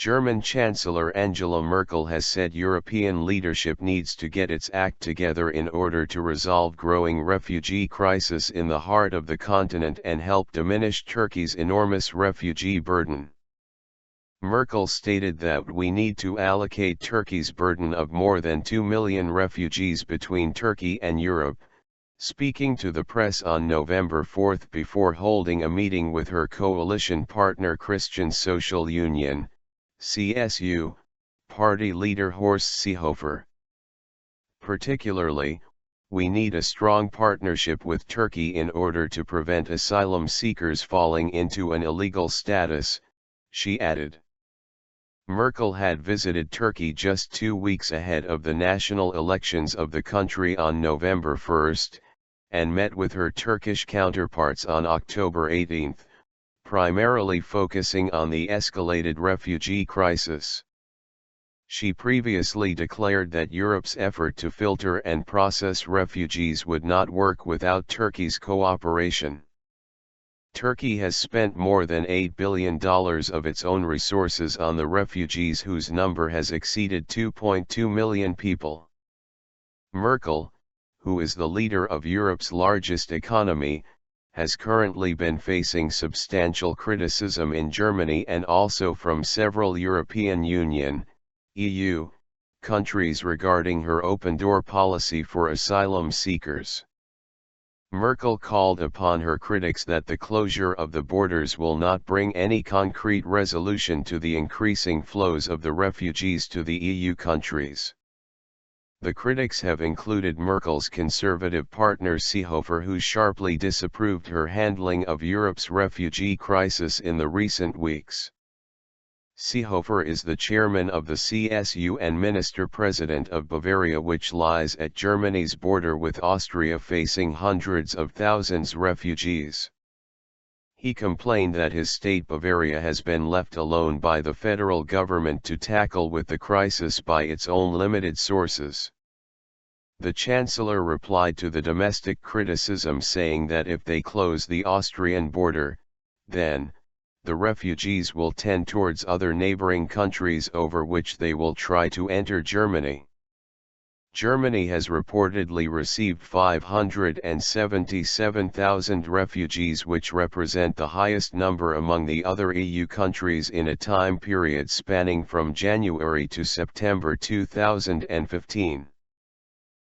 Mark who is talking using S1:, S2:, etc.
S1: German Chancellor Angela Merkel has said European leadership needs to get its act together in order to resolve growing refugee crisis in the heart of the continent and help diminish Turkey's enormous refugee burden. Merkel stated that we need to allocate Turkey's burden of more than 2 million refugees between Turkey and Europe, speaking to the press on November 4 before holding a meeting with her coalition partner Christian Social Union, CSU, party leader Horst Seehofer. Particularly, we need a strong partnership with Turkey in order to prevent asylum seekers falling into an illegal status, she added. Merkel had visited Turkey just 2 weeks ahead of the national elections of the country on November 1, and met with her Turkish counterparts on October 18, primarily focusing on the escalated refugee crisis. She previously declared that Europe's effort to filter and process refugees would not work without Turkey's cooperation. Turkey has spent more than $8 billion of its own resources on the refugees, whose number has exceeded 2.2 million people. Merkel, who is the leader of Europe's largest economy, has currently been facing substantial criticism in Germany and also from several European Union, EU, countries regarding her open-door policy for asylum seekers. Merkel called upon her critics that the closure of the borders will not bring any concrete resolution to the increasing flows of the refugees to the EU countries. The critics have included Merkel's conservative partner Seehofer, who sharply disapproved her handling of Europe's refugee crisis in the recent weeks. Seehofer is the chairman of the CSU and minister-president of Bavaria, which lies at Germany's border with Austria, facing hundreds of thousands refugees. He complained that his state Bavaria has been left alone by the federal government to tackle with the crisis by its own limited sources. The Chancellor replied to the domestic criticism saying that if they close the Austrian border, then the refugees will tend towards other neighboring countries over which they will try to enter Germany. Germany has reportedly received 577,000 refugees, which represent the highest number among the other EU countries in a time period spanning from January to September 2015.